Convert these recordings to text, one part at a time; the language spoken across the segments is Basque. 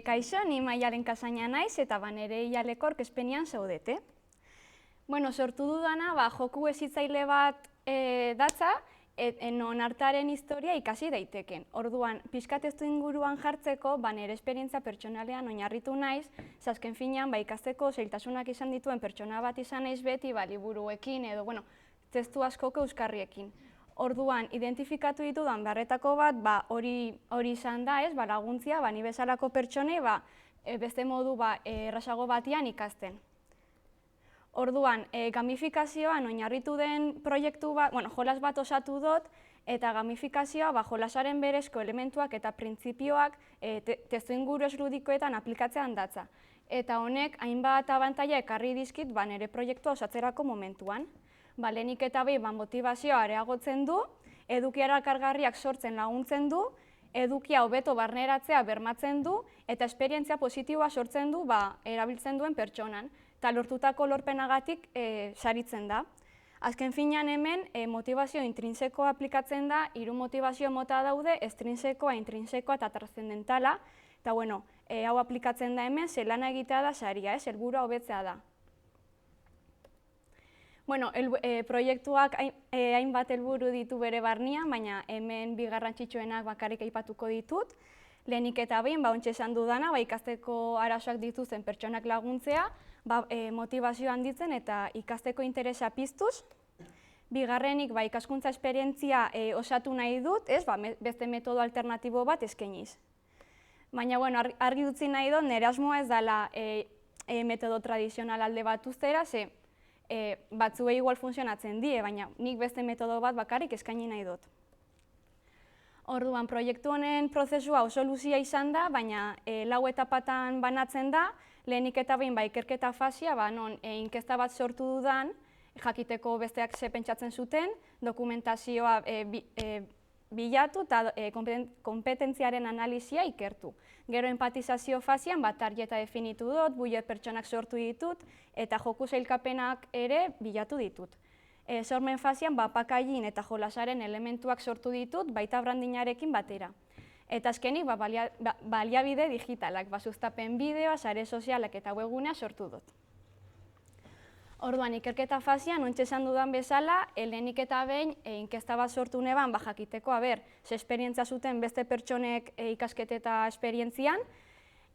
Kaixo, ni Maialen Kasaina naiz eta nere ialeko aurkezpenean zaudete. Sortu dudana, joku hezitzaile bat datza, non artearen historia ikasi daiteken. Orduan, pixkat testuinguruan jartzeko, nere esperientzia pertsonalean oinarritu naiz, azken finean ikasteko zailtasunak izan dituen pertsona bat izan naiz beti, liburuekin edo, testu askoko euskarriekin. Orduan, identifikatu ditudan beharretako bat, hori izan da, laguntzia, ni bezalako pertsonei beste modu errazago batian ikasten. Orduan, gamifikazioan oinarritu den proiektu bat, jolas bat osatu dut, eta gamifikazioa jolasaren berezko elementuak eta printzipioak testuinguru ludikoetan aplikatzean datza. Eta honek, hainbat abantaila ekarri dizkit nere proiektua osatzerako momentuan. Lehenik eta behin motivazioa areagotzen du, eduki erakargarriak sortzen laguntzen du, edukia hobeto barneratzea bermatzen du, eta esperientzia positiboa sortzen du erabiltzen duen pertsonan, eta lortutako lorpenagatik saritzen da. Azken finean hemen, motivazio intrinsekoa aplikatzen da, 3 motivazio mota daude, estrinsekoa, intrinsekoa eta transzendentala, eta hau aplikatzen da hemen, lana egitea da saria, helburua hobetzea da. Proiektuak hainbat helburu ditu bere barnean, baina hemen bi garrantzitsuenak bakarrik aipatuko ditut. Lehenik eta behin, ontsa esan dudana, ikasteko arazoak dituzten pertsonak laguntzea, motivazioa handitzen eta ikasteko interesa piztuz. Bigarrenik, ikaskuntza esperientzia osatu nahi dut, beste metodo alternatibo bat eskainiz. Baina, argi utzi nahi dut, nire asmoa ez dela metodo tradizional alde bat uztera, batzuei igual funtzionatzen die, baina nik beste metodo bat bakarrik eskaini nahi dut. Orduan, proiektu honen prozesua oso luzia izan da, baina 4 etapatan banatzen da, lehenik eta behin ikerketa fasia, non inkesta bat sortu dudan, jakiteko besteak ze pentsatzen zuten, dokumentazioa bilatu eta kompetentziaren analizia ikertu. Gero empatizazio fasian tarjeta definitu dut, bullet pertsonak sortu ditut, eta joku sailkapenak ere bilatu ditut. Sormen fasian pakailin eta jolasaren elementuak sortu ditut, baita brandinarekin batera. Eta azkenik baliabide digitalak, sustapen bideoa, sare sozialak eta webgunea sortu dut. Orduan, ikerketa fasian, ontsa esan dudan bezala, lehenik eta behin inkesta bat sortu neban jakiteko ze esperientzia zuten beste pertsonek ikaskete eta esperientzian,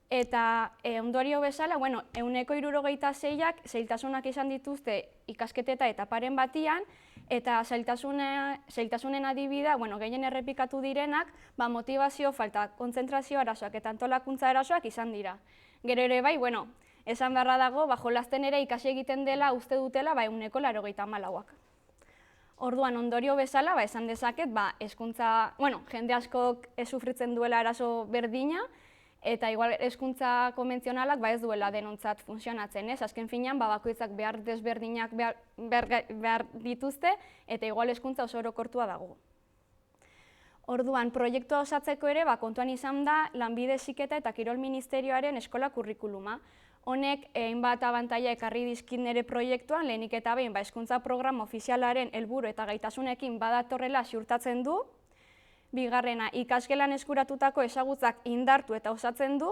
eta ondorio bezala, 76%ak zailtasunak izan dituzte ikasketeta etaparen batian, eta zailtasunen adibidea, gehien errepikatu direnak, motivazio falta, kontzentrazio arazoak eta antolakuntza arazoak izan dira. Gero ere esan beharra dago, jolasten ere ikasi egiten dela uste dutela 84%. Orduan, ondorio bezala, esan dezaket, hezkuntza, jende askok ez sufritzen duela arazo berdina, eta igual hezkuntza konbentzionalak ez duela denontzat funtzionatzen, azken finean, bakoitzak behar desberdinak behar dituzte, eta igual hezkuntza oso orokortua dago. Orduan, proiektua osatzeko ere, kontuan izan da, Lanbide Heziketa eta Kirol Ministerioaren eskola kurrikuluma. Honek, hainbat abantaila ekarri dizkit nire proiektuan, lehenik eta behin, hezkuntza programa ofizialaren helburu eta gaitasunekin badatorrela ziurtatzen du. Bigarrena, ikasgelan eskuratutako ezagutzak indartu eta osatzen du.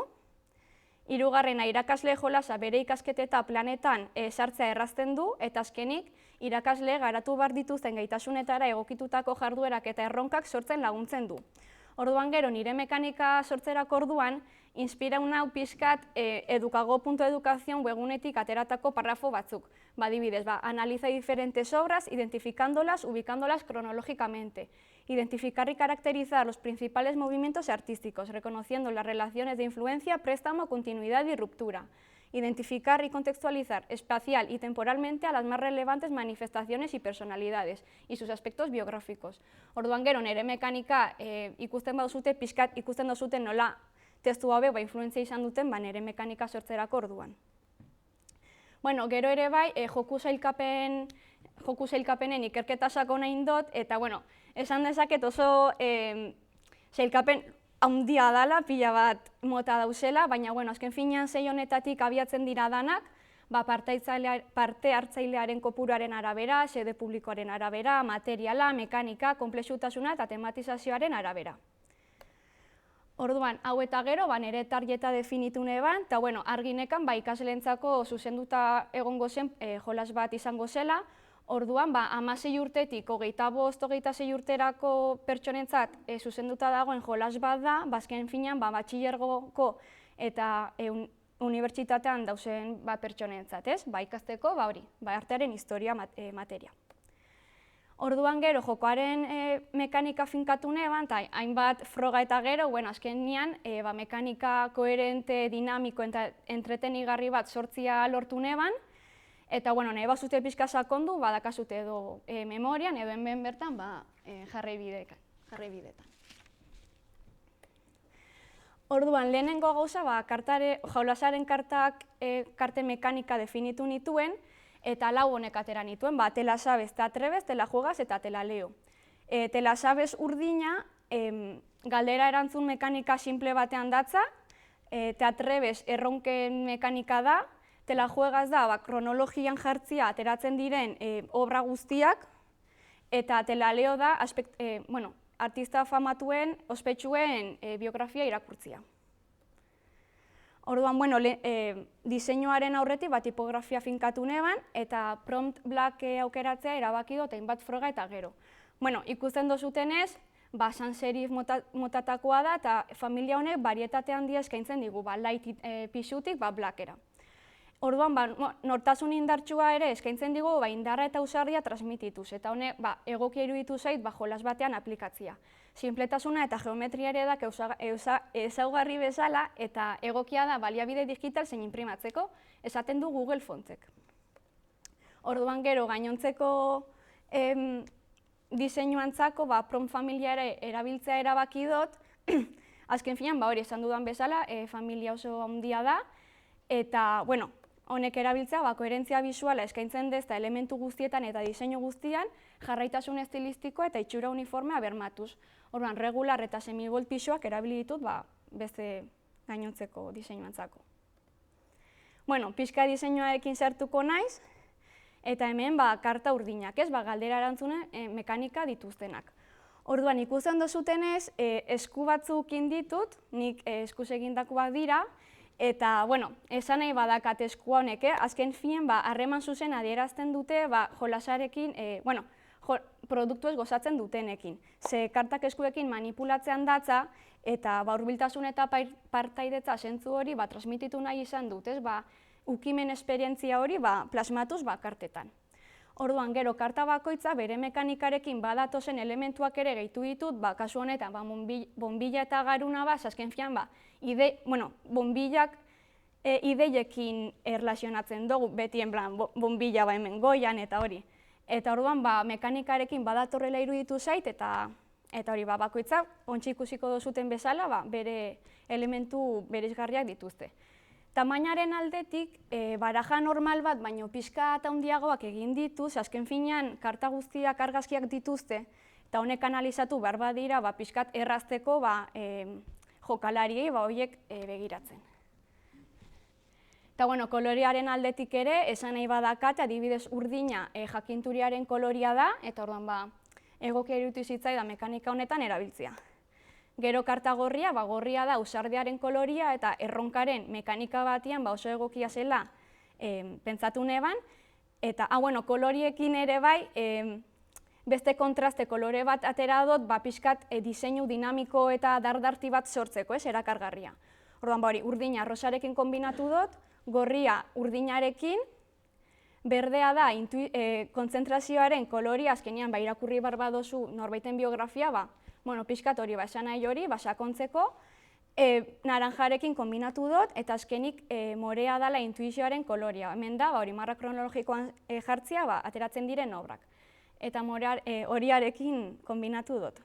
Hirugarrena, irakasle jolasa bere ikasketeta planetan sartzea errazten du, eta azkenik, irakasle garatu behar dituzten gaitasunetara egokitutako jarduerak eta erronkak sortzen laguntzen du. Orduan gero, nire mekanika sortzerako orduan, inspirau nau pixkat edukago.educazion webgunetik ateratako parrafo batzuk. Adibidez, analiza diferentes obras, identificándolas, ubicándolas cronológicamente. Identificar y caracterizar los principales movimientos artísticos, reconociendo las relaciones de influencia, préstamo, continuidad y ruptura. Identificar y contextualizar espacial y temporalmente a las más relevantes manifestaciones y personalidades y sus aspectos biográficos. Orduan gero, nire mekanika ikusten baduzute, pixkat ikusten duzuten nola testu hau influentzia izan duten nire mekanika sortzerako orduan. Gero ere joku sailkapenen ikerketa sakona egin dut, eta esan dezaket oso sailkapen handia dela, pila bat mota dauzela, baina azken finean 6 honetatik abiatzen dira danak, parte hartzailearen kopuruaren arabera, xede publikoaren arabera, materiala, mekanika, konplexutasuna eta tematizazioaren arabera. Orduan, hau eta gero, nire tarjeta definitu neban, eta arginekan ikaslentzako zuzenduta egongo zen jolas bat izango zela. Orduan, 16 urtetik 25-26 urterako pertsonentzat zuzenduta dagoen jolas bat da, azken finean batxilergoko eta unibertsitatean dauzen pertsonentzat, ez? Ikasteko, artearen historia materia. Orduan gero, jokoaren mekanika finkatu neban, eta hainbat froga eta gero, azkenean mekanika koherente, dinamiko eta entretenigarri bat sortzia lortu neban, eta nahi bazute pixka sakondu, badakazute edo memorian, edo hemen bertan jarri bidetan. Orduan, lehenengo gauza, jolasaren karte mekanika definitu nituen, eta 4 honek atera nituen, te la sabes, te atrebes, te la juegas eta te la leo. Te la sabes urdina, galdera erantzun mekanika simple batean datza, te atrebes erronken mekanika da, te la juegas da, kronologian jartzia ateratzen diren obra guztiak, eta te la leo da, artista famatuen, ospetsuen biografia irakurtzia. Orduan, diseinuaren aurretik tipografia finkatu neban, eta prompt black aukeratzea erabaki dut hainbat froga eta gero. Ikusten dozutenez, sans serif motatakoa da, eta familia honek barietate handia eskaintzen digu, light pixutik blackera. Orduan, nortasun indartsua ere eskaintzen digu indarra eta ausardia transmitituz, eta honek egokia iruditu zait jolas batean aplikatzia. Sinpletasuna eta geometria ere da ezaugarri bezala, eta egokia da baliabide digital zein inprimatzeko, esaten du Google Fontsek. Orduan gero, gainontzeko diseinuantzako prompt familia ere erabiltzea erabaki dut, azken finean, hori esan dudan bezala, familia oso handia da, eta, honek erabiltzea, koherentzia bisuala eskaintzen dezta elementu guztietan eta diseinu guztian, jarraitasun estilistikoa eta itxura uniformea bermatuz. Orduan, regular eta semibold pisuak erabili ditut beste gainontzeko diseinuantzako. Pixka diseinuarekin sartuko naiz, eta hemen karta urdinak, galdera erantzune mekanika dituztenak. Orduan, ikusten dozutenez, esku batzuk inditut, nik eskuz egindakoak dira, eta, esan nahi badakat esku honek, azken finean, harreman zuzen adierazten dute jolasarekin, produktu ez gozatzen dutenekin. Ze kartak eskuekin manipulatzean datza, eta hurbiltasun eta partaidetza zentzu hori transmititu nahi izan dut, ukimen esperientzia hori plasmatuz kartetan. Orduan, gero, karta bakoitza bere mekanikarekin badatozen elementuak ere gehitu ditut, kasu honetan, bonbilla eta garuna azken fian, bonbillak ideiekin erlazionatzen dugu, beti bonbilla hemen goian eta hori. Eta orduan, mekanikarekin badatorrela iruditu zait, eta hori, bakoitza, ontsi ikusiko dozuten bezala, bere elementu bereizgarriak dituzte. Tamainaren aldetik, baraja normal bat, baino pixka eta handiagoak egin dituz, azken finean, karta guztiak argazkiak dituzte, eta honek analizatu behar badira, pixkat errazteko jokalariei horiek begiratzen. Eta, kolorearen aldetik ere, esan nahi badakat, adibidez urdina jakinturiaren koloria da, eta orduan, egokia iruditu zitzaidan mekanika honetan erabiltzea. Gero karta gorria, gorria da ausardiaren koloria eta erronkaren mekanika batian oso egokia zela pentsatu neban. Eta, koloriekin ere beste kontraste kolore bat atera dut, pixkat diseinu dinamiko eta dardarti bat sortzeko, erakargarria. Orduan, urdina rosarekin kombinatu dut, gorria urdinarekin, berdea da kontzentrazioaren koloria, azkenean irakurri behar badozu norbaiten biografia, pixkat hori, esan nahi hori, sakontzeko, naranjarekin kombinatu dut, eta azkenik morea dela intuizioaren koloria. Hemen da, marra kronologikoan jartzia, ateratzen diren obrak. Eta horiarekin kombinatu dut.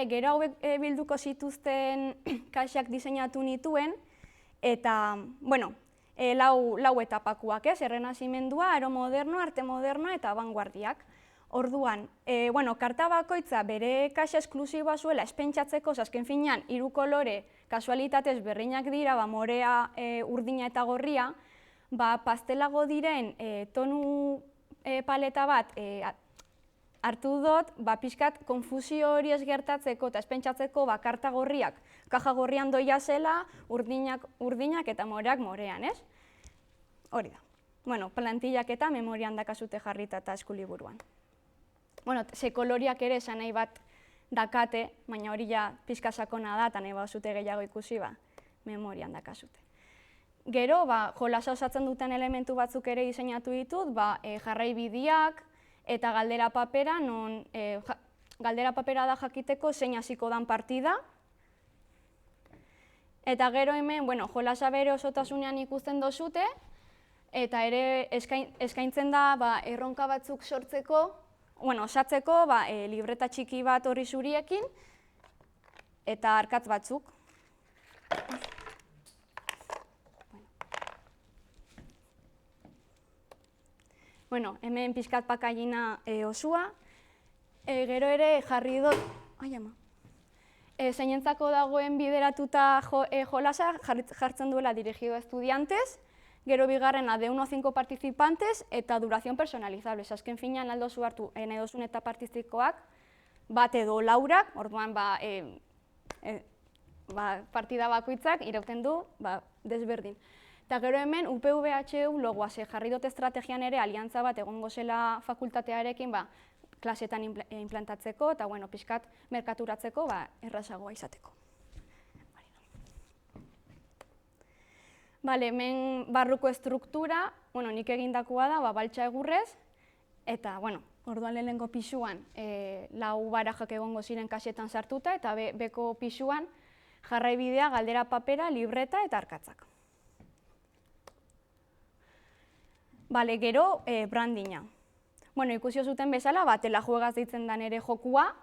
Gero hauek bilduko zituzten kaxak diseinatu nituen, eta, lau etapakuak, errenazimendua, aro modernoa, arte modernoa eta vanguardiak. Orduan, karta bakoitza bere kaxa esklusiboa zuela espentsatzeko, azken finean, 3 kolore kasualitatez berriak dira, morea, urdina eta gorria, pastelago diren tonu paleta bat hartu dut, pixkat konfusio hori ez gertatzeko eta ez pentsatzeko karta gorriak kaja gorrian doia zela, urdinak eta moreak morean, ez? Hori da. Bueno, plantillak eta memorian dakazute jarrita eta eskuliburuan. Bueno, ze koloriak ere esan nahi bat dakate, baina hori ja pixka sakona da eta nahi bauzute gehiago ikusi, memorian dakazute. Gero, jolasa osatzen duten elementu batzuk ere diseinatu ditut, jarraibideak eta galdera papera, non galdera papera da jakiteko zein hasiko dan partida. Eta gero hemen, jolasa bere osotasunean ikusten dozute, eta ere eskaintzen da erronka batzuk sortzeko, osatzeko libreta txiki bat horri zuriekin, eta arkatz batzuk. Hemen pixkat pakailina osua, gero ere jarri dut, zeinentzako dagoen bideratuta jolasa jartzen duela dirigido a estudiantes, gero bigarrena de 1 a 5 participantes eta duración personalizable. Azken finean aldozu hartu nahi dozun eta partizikoak bat edo laurak, orduan partida bakoitzak irauten du desberdin. Eta gero hemen UPVHU logoa jarri dut estrategian ere aliantza bat egongo zela fakultatearekin klasetan implantatzeko eta pixkat merkaturatzeko errazagoa izateko. Hemen barruko estruktura, nik egindakoa da baltsa egurrez, eta orduan lehenengo pisuan 4 barajak egongo ziren kasetan sartuta, eta beko pisuan jarraibidea, galdera papera, libreta eta arkatzak. Gero, brandina. Ikusi zuten bezala, tela juegaz deitzen den ere jokua,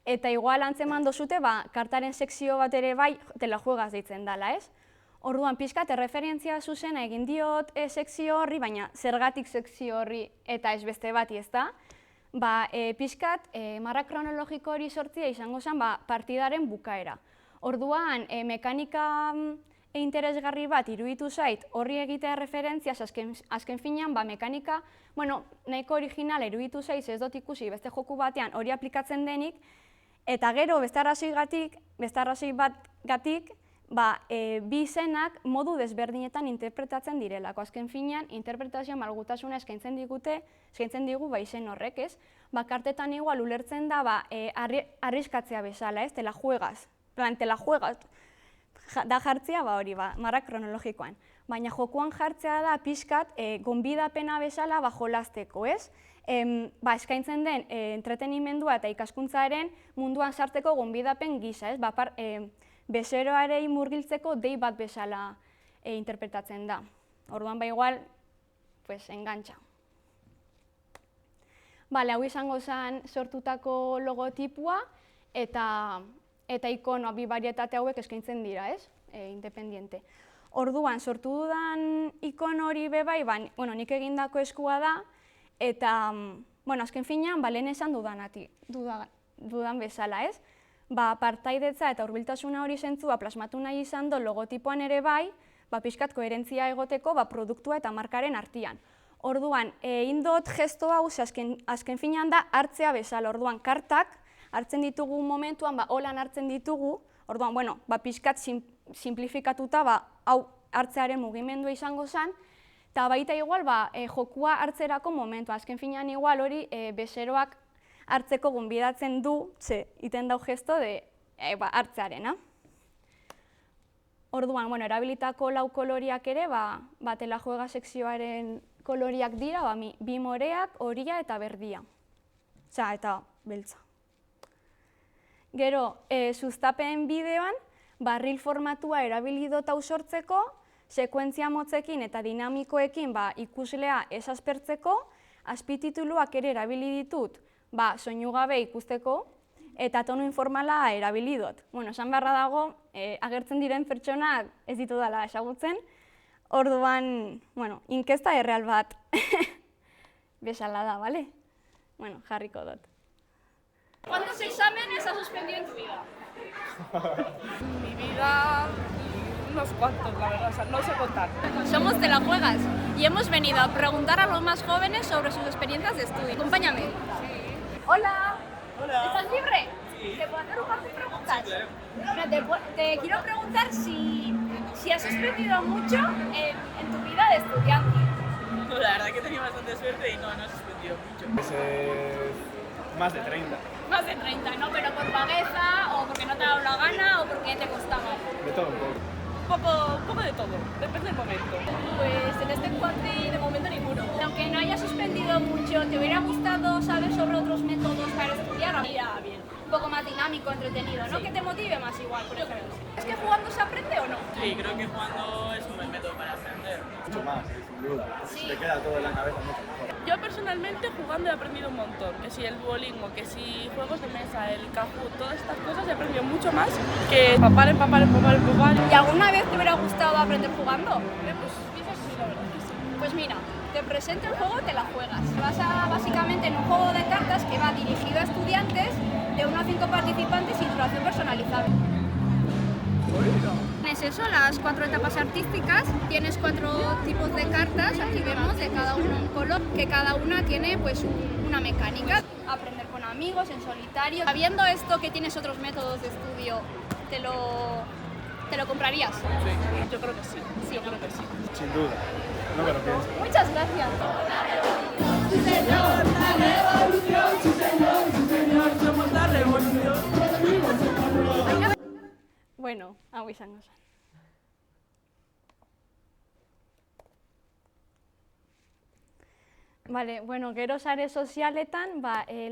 eta igual antzeman dozute, kartaren sekzio bat ere tela juegaz deitzen dela, ez? Orduan, pixkat, erreferentzia zuzena egin diot sekzio horri, baina zergatik sekzio horri eta ez beste bati, ez da? Pixkat, marra kronologiko hori sortzia izango zen partidaren bukaera. Orduan, mekanika interesgarri bat iruditu zait horri egitea referentziaz, azken finean, mekanika, nahiko originala iruditu zait, ez dut ikusi beste joku batean hori aplikatzen denik, eta gero beste arrazoi bat gatik, bi izenak modu desberdinetan interpretatzen direlako. Azken finean, interpretazio malgutasuna eskaintzen digu izen horrek, ez? Kartetan igual ulertzen da arriskatzea bezala, ez? Tela juegaz. Tela juegaz da jartzea hori, marra kronologikoan. Baina jokuan jartzea da pixkat gonbidapena bezala jolasteko, ez? Eskaintzen den entretenimendua eta ikaskuntzaren munduan sartzeko gonbidapen gisa, ez? Bezeroarei murgiltzeko dei bat bezala interpretatzen da. Orduan igual, engantxa. Hau izango zen sortutako logotipua eta ikonoa bi barietate hauek eskaintzen dira, ez? Independiente. Orduan, sortu dudan ikono hori bebai, nik egindako eskua da, eta azken finean, lehen esan dudan bezala, ez? Partaidetza eta hurbiltasuna hori zentzua plasmatu nahi izan do logotipoan ere pixkat koherentzia egoteko produktua eta markaren artean. Orduan, egin dut gesto hau, azken finean da hartzea bezala. Orduan, kartak hartzen ditugu momentuan, holan hartzen ditugu, orduan, pixkat simplifikatuta hau hartzearen mugimendua izango zen, eta baita igual jokua hartzerako momentua. Azken finean igual hori bezeroak hartzeko gonbidatzen du, iten dau gesto hartzearena. Orduan, erabilitako lau koloriak ere, tela juega sekzioaren koloriak dira, bi moreak, horia eta berdia. Eta beltza. Gero, sustapen bideoan, barril formatua erabili dut hau sortzeko, sekuentzia motzekin eta dinamikoekin ikuslea ez aspertzeko, azpitituluak ere erabili ditut, soinu gabe ikusteko, eta tonu informala erabili dut. Esan beharra dago, agertzen diren pertsonak ez ditu dela ezagutzen, orduan, inkesta erreal bat bezala da, bale? Jarriko dut. ¿Cuántos exámenes has suspendido en tu vida? Mi vida, unos cuantos, la verdad, o sea, no sé contar. Somos de la Juegas y hemos venido a preguntar a los más jóvenes sobre sus experiencias de estudio. Acompáñame. Hola. Hola. ¿Estás libre? Sí. ¿Te puedo hacer un par de preguntas? Sí, claro. Mira, te quiero preguntar si has aprendido mucho en tu vida de estudiante. No, la verdad que he tenido bastante suerte y no he suspendido mucho. Más de 30, Más de 30, ¿no? Pero por vagueza, o porque no te ha dado la gana, o porque te costaba. de todo un poco. Un poco de todo, depende del momento. Pues en este cuatri de momento ninguno. Aunque no hayas suspendido mucho, ¿te hubiera gustado saber sobre otros métodos para estudiar? Mira, bien. Un poco más dinámico, entretenido, ¿no? Sí. Que te motive más igual, por ejemplo. ¿Es que jugando se aprende o no? Sí, creo que jugando es un buen método para aprender. Mucho más, sin duda. Sí. Te queda todo en la cabeza mucho mejor. Yo personalmente jugando he aprendido un montón, que si el Duolingo, que si juegos de mesa, el Kahoot, todas estas cosas he aprendido mucho más que empapar. ¿Y alguna vez te hubiera gustado aprender jugando? Pues quizás sí, la verdad que sí. Pues mira, te presento el juego, te la juegas. Vas básicamente en un juego de cartas que va dirigido a estudiantes de 1 a 5 participantes sin duración personalizable. Tienes eso, las 4 etapas artísticas, tienes 4 tipos de cartas, aquí vemos de cada uno un color, que cada una tiene pues una mecánica. Aprender con amigos, en solitario. Sabiendo esto que tienes otros métodos de estudio, ¿te lo comprarías? Sí, yo creo que sí. Sí, Yo ¿no? creo que sí. Sin duda. No me lo pienso. Muchas gracias. Somos la revolución. Bueno, hau izango zen. Vale, bueno, gero sare sozialetan,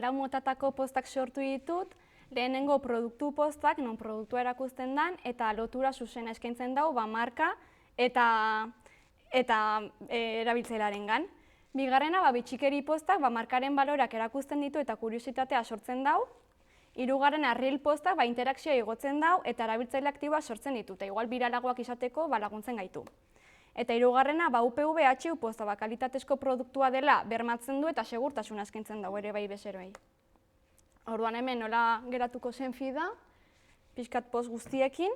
lau motatako postak sortu ditut, lehenengo produktu postak, non produktua erakusten dan, eta lotura zuzena eskaintzen dau, marka eta erabiltzailearengan. Bigarrena, bitxikeri postak, markaren balorak erakusten ditu eta kuriositatea sortzen dau. Hirugarrena, reel postak, interakzioa igotzen dau eta erabiltzaile aktiboa sortzen ditu, eta igual biralagoak izateko laguntzen gaitu. Eta hirugarrena, UPV-HU posta, kalitatezko produktua dela bermatzen du eta segurtasuna eskaintzen dau ere bai bezeroei. Orduan hemen nola geratuko zen fida, pixkat post guztiekin.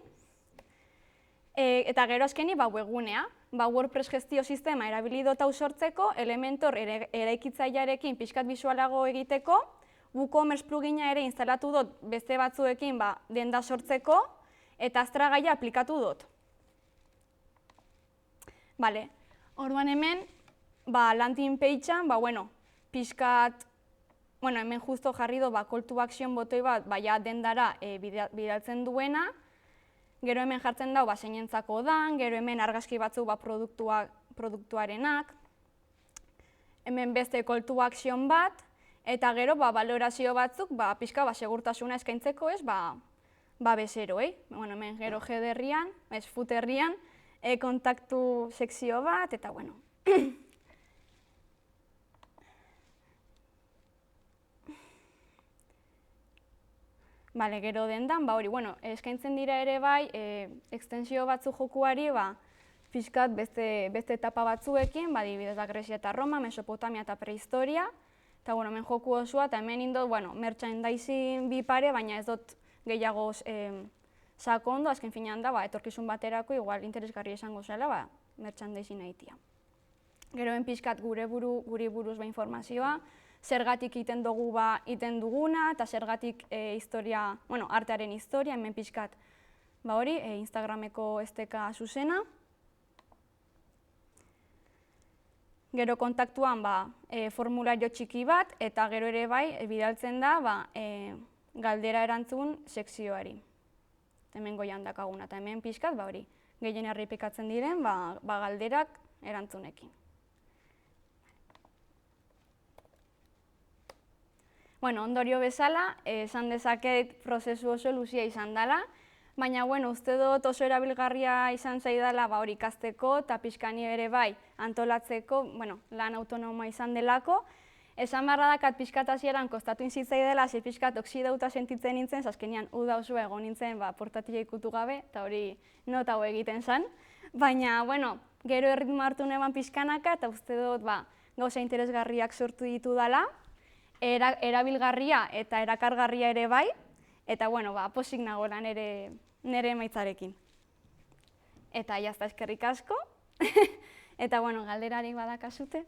Eta gero azkeni webgunea, WordPress gestio sistema erabili dut hau sortzeko, Elementor eraikitzailearekin pixkat bisualago egiteko, WooCommerce plugina ere instalatu dut beste batzuekin denda sortzeko, eta Astragaia aplikatu dut. Bale, orduan hemen, landing pagean, pixkat, hemen justo jarri du call to action botoi bat, dendara bidaltzen duena, gero hemen jartzen dau zeinentzako dan, gero hemen argazki batzu produktuarenak, hemen beste call to action bat, eta gero balorazio batzuk pixka segurtasuna eskaintzeko ez bezeroei. Hemen gero headerrian, footerrian, kontaktu sekzio bat, eta bueno. Bale, gero dendan, eskaintzen dira ere bai, ekstensio batzu jokuari, pixkat beste etapa batzuekin, adibidez Grecia eta Roma, Mesopotamia eta prehistoria, eta hemen joku osoa, eta hemen indot, merchandising bi pare, baina ez dut gehiago sakondo, azken finean da, etorkizun baterako, igual interesgarri esango zela, merchandising egitea. Gero hemen pixkat guri buruz informazioa, zergatik iten dugu iten duguna, eta zergatik artearen historia, hemen pixkat Instagrameko esteka zuzena. Gero kontaktuan formulario txiki bat, eta gero ere bai bidaltzen da galdera erantzun sekzioari. Hemen goian dakaguna, eta hemen pixkat gehien errepikatzen diren galderak erantzunekin. Ondorio bezala, esan dezaket prozesu oso luzia izan dela, baina uste dut oso erabilgarria izan zaidala ikasteko eta pixkani ere bai antolatzeko, lan autonomoa izan delako. Esan beharra dakat pixkat hasieran kostatu inzitzaidela, ze pixkat oksidauta sentitzen nintzen, azkenean uda oso egon nintzen portatila ikutu gabe, eta hori nota hau egiten zen. Baina, gero erritmo hartu neban pixkanaka, eta uste dut gauza interesgarriak sortu ditu dela, erabilgarria eta erakargarria ere bai, eta posik nagoela nire emaitzarekin. Eta jazta eskerrik asko, eta galderarik badakazute.